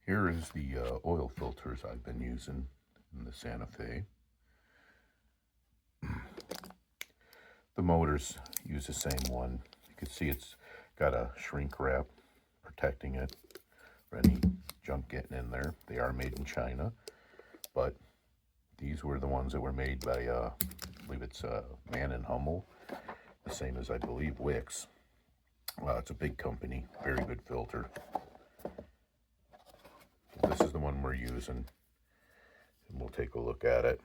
Here is the oil filters I've been using in the Santa Fe. The motors use the same one. You can see it's got a shrink wrap protecting it for any junk getting in there. They are made in China, but these were the ones that were made by, I believe it's Man and Hummel, the same as I believe Wix. It's a big company, very good filter. This is the one we're using, and we'll take a look at it.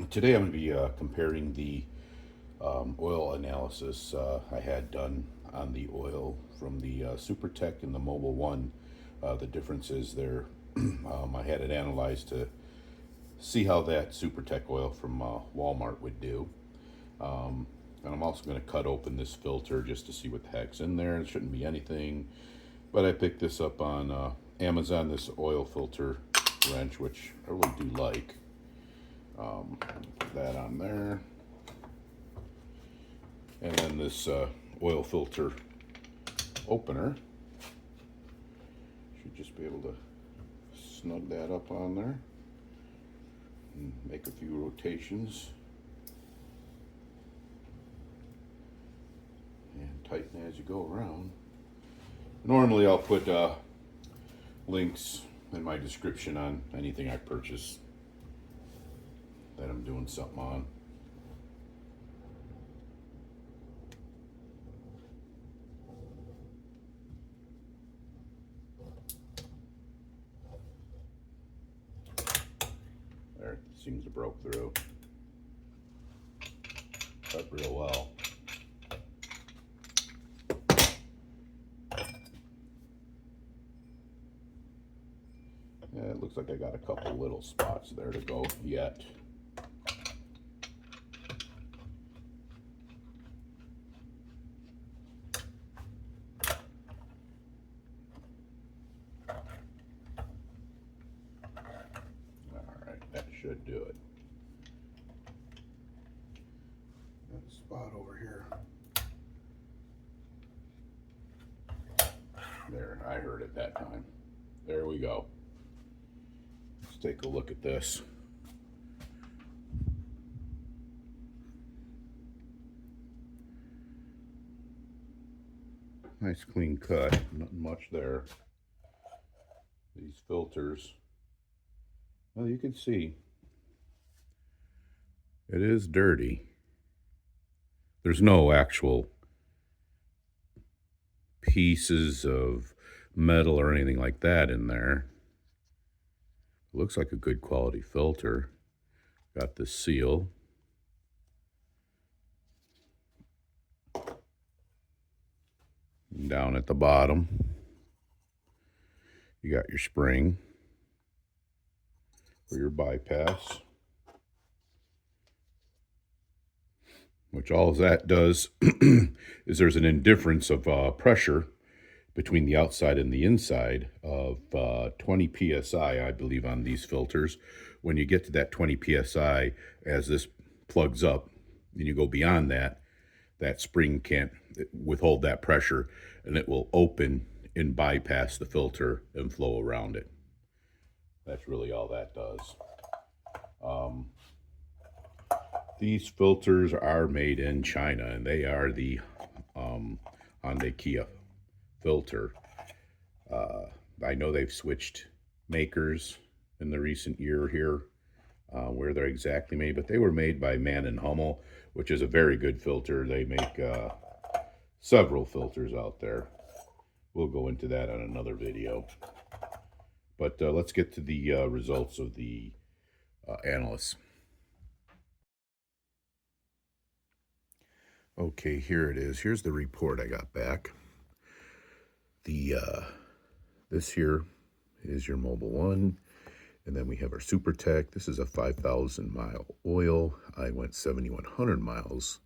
Today I'm going to be comparing the oil analysis I had done on the oil from the SuperTech and the Mobil 1. The difference is there, I had it analyzed to see how that SuperTech oil from Walmart would do. And I'm also going to cut open this filter just to see what the heck's in there. It shouldn't be anything, but I picked this up on Amazon, this oil filter wrench, which I really do like. Put that on there. And then this oil filter opener. Should just be able to snug that up on there and make a few rotations and tighten as you go around. Normally I'll put links in my description on anything I purchase that I'm doing something on. There, it seems to broke through. Cut real well. Yeah, it looks like I got a couple little spots there to go yet. That should do it. Got a spot over here. There, I heard it that time. There we go. Let's take a look at this. Nice clean cut, nothing much there. These filters, well, you can see it is dirty. There's no actual pieces of metal or anything like that in there. It looks like a good quality filter. Got the seal. Down at the bottom, you got your spring for your bypass, which all that does is there's an indifference of pressure between the outside and the inside of 20 psi, I believe, on these filters. When you get to that 20 psi, as this plugs up and you go beyond that, that spring can't withhold that pressure, and it will open and bypass the filter and flow around it. That's really all that does. These filters are made in China, and they are the HYUNDAI filter. I know they've switched makers in the recent year here, where they're exactly made, but they were made by Man and Hummel, which is a very good filter. They make several filters out there. We'll go into that on another video. But let's get to the results of the analysis. Okay, here it is. Here's the report I got back. This here is your Mobil 1, and then we have our SuperTech. This is a 5,000 mile oil. I went 7,100 miles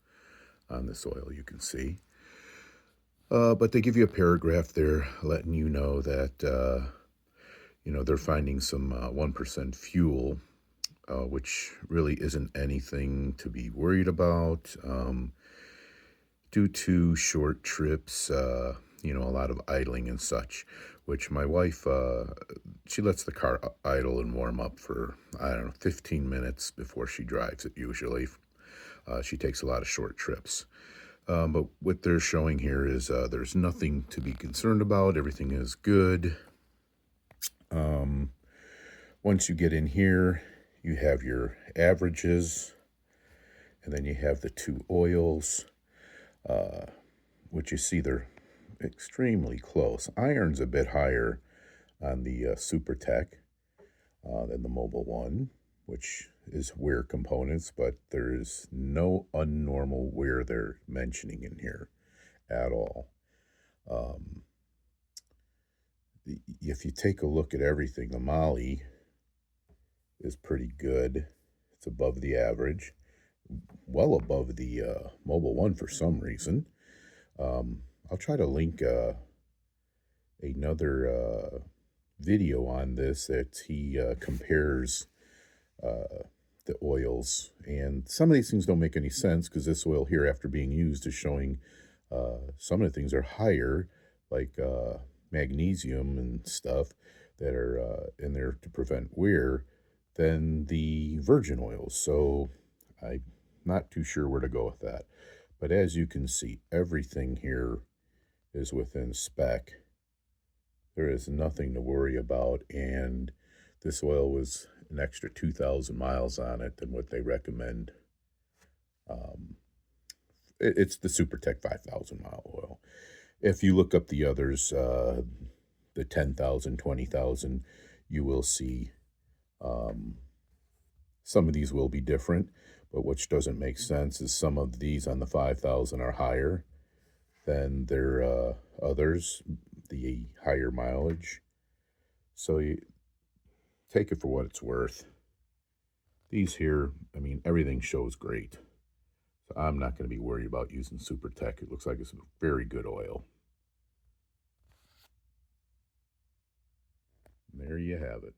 on this oil, you can see. But they give you a paragraph there letting you know that, you know, they're finding some 1% fuel which really isn't anything to be worried about. Due to short trips, a lot of idling and such, which my wife, she lets the car idle and warm up for, I don't know, 15 minutes before she drives it usually. She takes a lot of short trips. But what they're showing here is there's nothing to be concerned about. Everything is good. Once you get in here, you have your averages, and then you have the two oils, which you see they're extremely close. Iron's a bit higher on the SuperTech than the Mobil one, which is wear components, but there is no unnormal wear they're mentioning in here at all. If you take a look at everything, the Molly is pretty good. It's above the average, well above the Mobil one for some reason. I'll try to link another video on this that he compares the oils, and some of these things don't make any sense because this oil here, after being used, is showing some of the things are higher, like magnesium and stuff that are in there to prevent wear than the virgin oils. So I'm not too sure where to go with that. But as you can see, everything here is within spec. There is nothing to worry about, and this oil was an extra 2,000 miles on it than what they recommend. It's the SuperTech 5,000 mile oil. If you look up the others, the 10,000, 20,000, you will see some of these will be different, but which doesn't make sense is some of these on the 5,000 are higher than their others, the higher mileage. So you take it for what it's worth. These here, I mean, everything shows great. So I'm not going to be worried about using SuperTech. It looks like it's a very good oil. And there you have it.